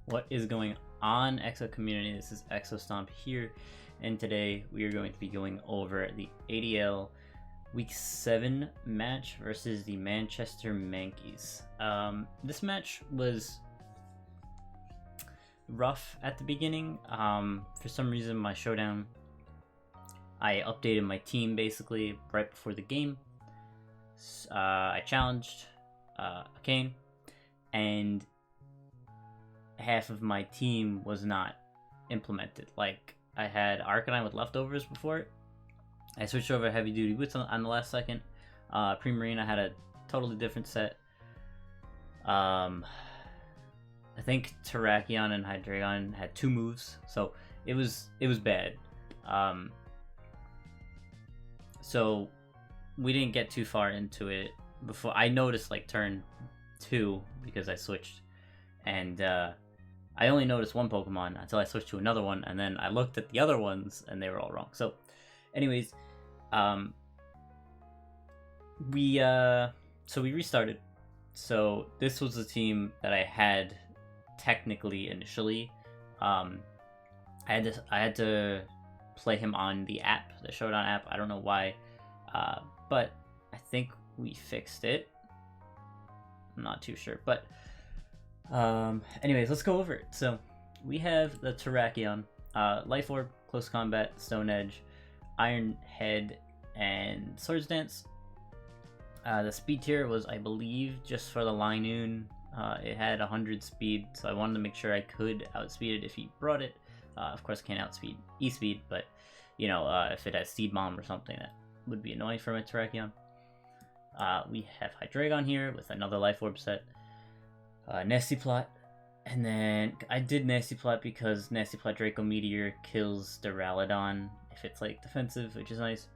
What is going on, Exo community? This is Exo Stomp here, and today we are going to be going over the ADL Week 7 match versus the Manchester Mankeys. This match was rough at the beginning. For some reason, my showdown, I updated my team basically right before the game. I challenged Kane, and half of my team was not implemented. Like, I had Arcanine with leftovers before it. I switched over heavy duty boots on the last second. Pre-Marine, I had a totally different set. I think Terrakion and Hydreigon had 2 moves, so it was bad. So we didn't get too far into it before I noticed, like, turn 2, because I switched, and I only noticed one Pokemon until I switched to another one, and then I looked at the other ones and they were all wrong. So anyways, we restarted. So this was the team that I had technically initially. I had to play him on the app, the Showdown app. I don't know why, but I think we fixed it. I'm not too sure, but anyways, let's go over it. So we have the Terrakion, Life Orb, Close Combat, Stone Edge, Iron Head, and Swords Dance. The speed tier was, I believe, just for the Linoon. It had 100 speed, so I wanted to make sure I could outspeed it if he brought it. Of course, I can't outspeed E-Speed, but, you know, if it has Seed Bomb or something, that would be annoying for my Terrakion. We have Hydreigon here with another Life Orb set. Nasty Plot, and then I did Nasty Plot because Nasty Plot Draco Meteor kills Duraludon if it's like defensive, which is nice.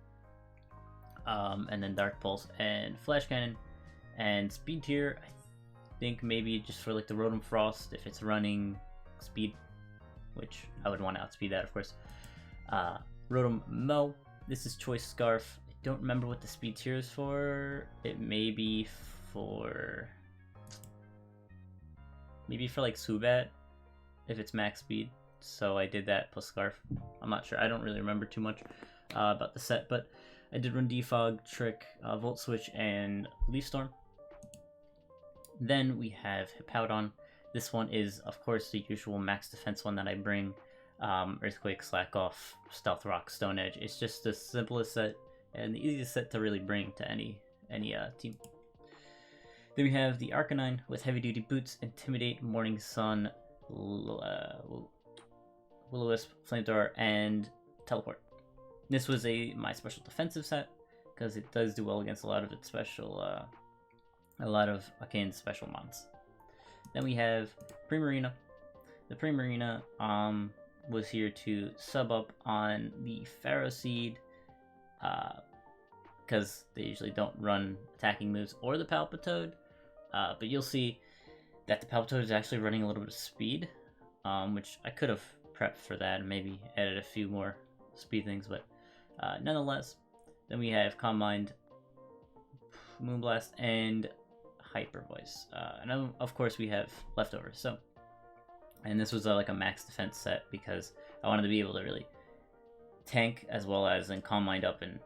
And then Dark Pulse and Flash Cannon, and Speed Tier, I think maybe just for like the Rotom Frost if it's running Speed, which I would want to outspeed that, of course. Rotom Mo, this is Choice Scarf. I don't remember what the Speed Tier is for. It may be for like Subat, if it's max speed. So I did that plus Scarf. I'm not sure. I don't really remember too much about the set, but I did run Defog, Trick, Volt Switch, and Leaf Storm. Then we have Hippowdon. This one is, of course, the usual max defense one that I bring. Earthquake, Slack Off, Stealth Rock, Stone Edge. It's just the simplest set and the easiest set to really bring to any team. Then we have the Arcanine with Heavy Duty Boots, Intimidate, Morning Sun, Will-O-Wisp, Flamethrower, and Teleport. This was my special defensive set because it does do well against a lot of its special, a lot of Akane's special mons. Then we have Primarina. The Primarina was here to sub up on the Pharaoh Seed, because they usually don't run attacking moves, or the Palpitoad. But you'll see that the Palpitoad is actually running a little bit of speed, which I could have prepped for that and maybe added a few more speed things, but nonetheless. Then we have Calm Mind, Moonblast, and Hyper Voice. And of course we have Leftovers. So, and this was like a max defense set because I wanted to be able to really tank as well as then Calm Mind up and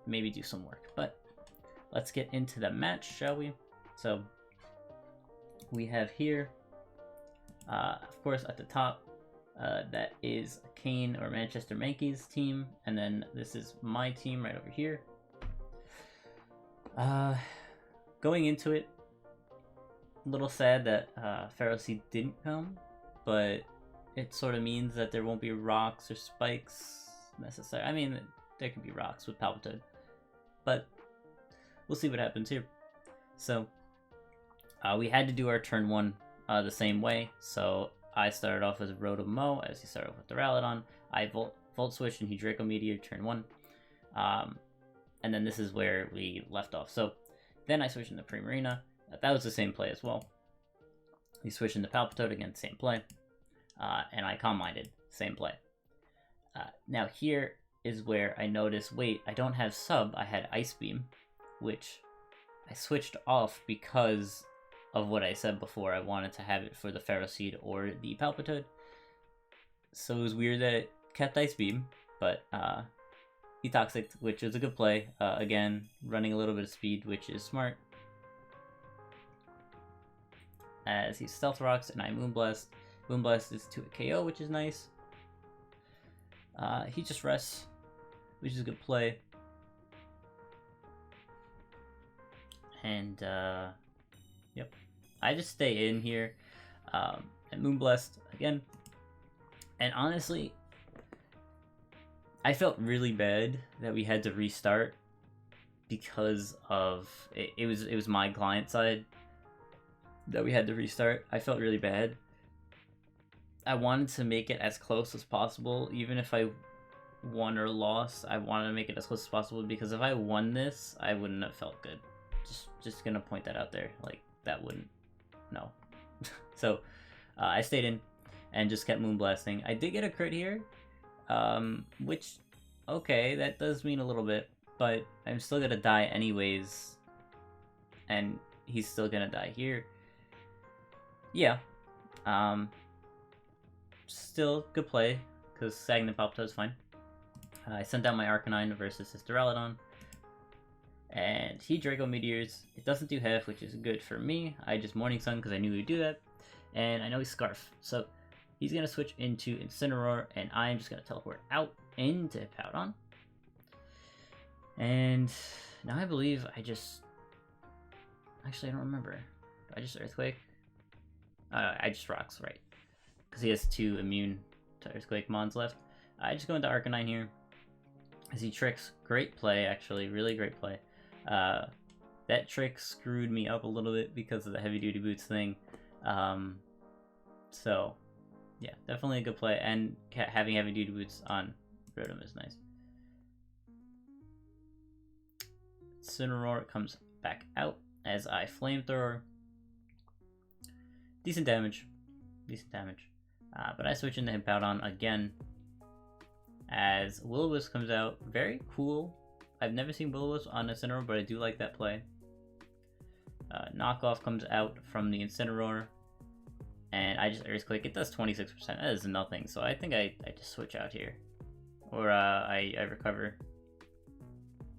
maybe do some work. But let's get into the match, shall we? So we have here, of course, at the top, that is Kane or Manchester Mankeys team, and then this is my team right over here. Going into it, a little sad that Pharaoh Seed didn't come, but it sort of means that there won't be rocks or spikes necessary. I mean, there could be rocks with Palpitoad, but we'll see what happens here. So we had to do our turn 1 the same way, so I started off as Rotom Mo, as he started off with Duraludon. I Volt Switch and he Draco Meteor turn 1. And then this is where we left off. So then I switched into Primarina. That was the same play as well. We switched into Palpitoad, again, same play. And I Calm Minded, same play. Now here is where I noticed, wait, I don't have Sub, I had Ice Beam, which I switched off because of what I said before. I wanted to have it for the Ferroseed or the Palpitoad. So it was weird that it kept Ice Beam, but he Toxic, which is a good play. Again, running a little bit of speed, which is smart. As he Stealth Rocks and I Moonblast. Moonblast is to a KO, which is nice. He just rests, which is a good play. And, yep. I just stay in here. And Moonblast again. And honestly, I felt really bad that we had to restart because of it was my client side that we had to restart. I felt really bad. I wanted to make it as close as possible, even if I won or lost. I wanted to make it as close as possible because if I won this, I wouldn't have felt good. Just gonna point that out there. Like, that wouldn't. No. So, I stayed in and just kept Moonblasting. I did get a crit here, which, okay, that does mean a little bit, but I'm still gonna die anyways, and he's still gonna die here. Yeah. Still good play, because Stagnant Palpitoad is fine. I sent out my Arcanine versus his Duraludon. And he Draco Meteors. It doesn't do half, which is good for me. I just Morning Sun because I knew he'd do that. And I know he's Scarf. So he's going to switch into Incineroar, and I am just going to teleport out into Hippowdon. And now I believe I just... Actually, I don't remember. I just Earthquake? I just Rocks, right. Because he has 2 immune to Earthquake Mons left. I just go into Arcanine here. As he tricks. Great play, actually. Really great play. That trick screwed me up a little bit because of the heavy duty boots thing. So yeah, definitely a good play, and having heavy duty boots on Rotom is nice. Incineroar comes back out as I Flamethrower. Decent damage. But I switch into Hippowdon again as Will-O-Wisp comes out. Very cool. I've never seen Will-O-Wisp on Incineroar, but I do like that play. Knockoff comes out from the Incineroar, and I just Earthquake. It does 26%. That is nothing, so I think I just switch out here. Or I recover.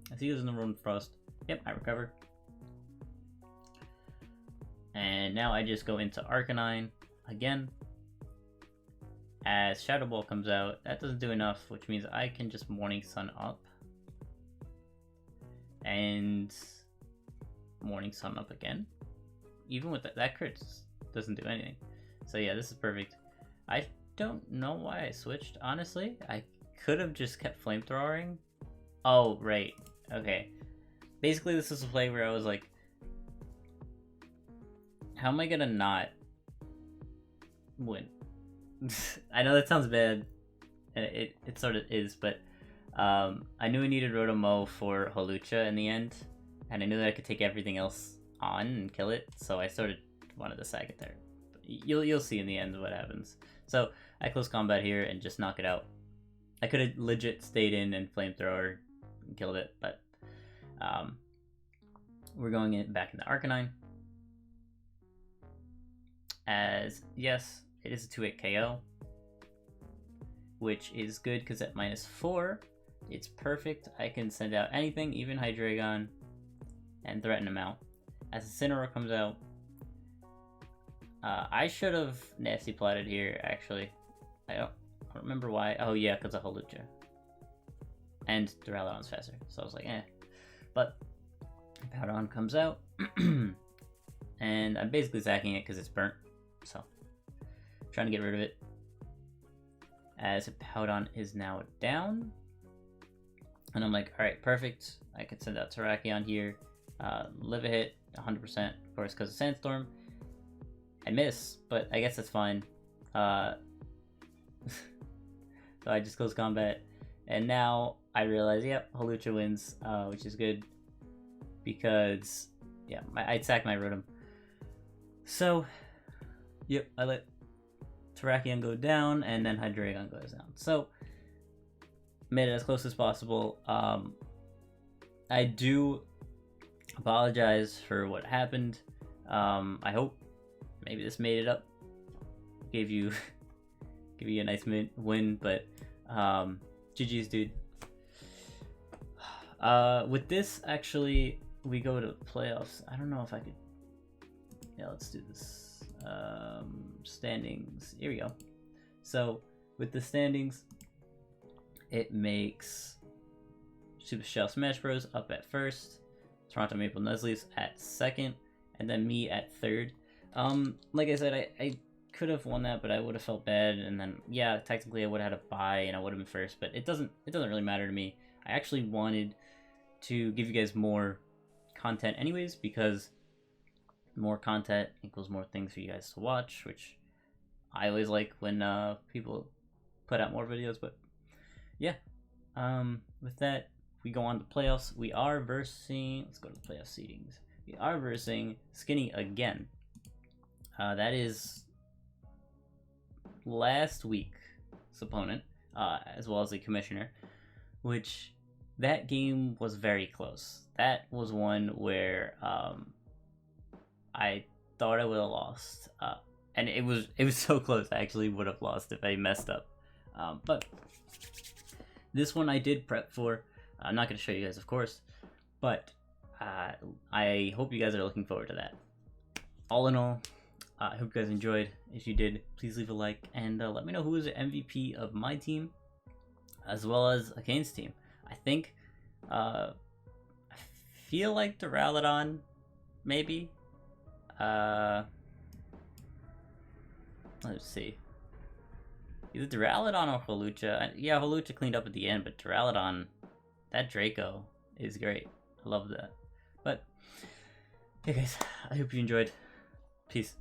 I think he was in the Rotom Frost. Yep, I recover. And now I just go into Arcanine again. As Shadow Ball comes out, that doesn't do enough, which means I can just Morning Sun up. And Morning Sun up again. Even with that crit doesn't do anything. So yeah, this is perfect. I don't know why I switched, honestly. I could have just kept Flamethrowing. Oh, right. Okay. Basically, this is a play where I was like, how am I gonna not win? I know that sounds bad, and it sort of is, but I knew I needed Rotom-Mow for Holucha in the end, and I knew that I could take everything else on and kill it, so I sort of wanted to sack it there. But you'll see in the end what happens. So I close combat here and just knock it out. I could have legit stayed in and Flamethrower and killed it, but we're going back into Arcanine. As, yes, it is a 2-hit KO, which is good because at -4, it's perfect. I can send out anything, even Hydreigon, and threaten him out. As Incineroar comes out, I should have Nasty Plotted here, actually. I don't remember why. Oh yeah, because of Holucha. And Duraludon's faster, so I was like, eh. But Hippowdon comes out, and I'm basically zacking it because it's burnt. So, trying to get rid of it. As Hippowdon is now down. And I'm like, alright, perfect. I could send out Terrakion here. Live a hit, 100%, of course, because of Sandstorm. I miss, but I guess that's fine. So I just close combat. And now I realize, yep, Holucha wins, which is good. Because, yeah, I'd sack my Rotom. So, yep, I let Terrakion go down, and then Hydreigon goes down. So, made it as close as possible. I do apologize for what happened. I hope maybe this made it up, gave you a nice win, but GG's, dude. With this, actually, we go to playoffs. I don't know if I could. Yeah, let's do this. Standings. Here we go. So with the standings, it makes Super Shell Smash Bros. Up at first, Toronto Maple Nesleys at second, and then me at third. Like I said, I could have won that, but I would have felt bad, and then yeah, technically I would have had a bye and I would have been first, but it doesn't really matter to me. I actually wanted to give you guys more content anyways, because more content equals more things for you guys to watch, which I always like when people put out more videos. But yeah, with that, we go on to playoffs. We are versing, let's go to the playoff seedings. We are versing Skinny again. That is last week's opponent, as well as the commissioner, which that game was very close. That was one where I thought I would have lost, and it was so close. I actually would have lost if I messed up, but this one I did prep for. I'm not going to show you guys, of course, but I hope you guys are looking forward to that. All in all, I hope you guys enjoyed. If you did, please leave a like, and let me know who is the MVP of my team, as well as Kane's team. I think, I feel like Duraludon, maybe. Let's see. Either Duraludon or Hawlucha. Yeah, Hawlucha cleaned up at the end, but Duraludon, that Draco is great. I love that. But, hey guys, I hope you enjoyed. Peace.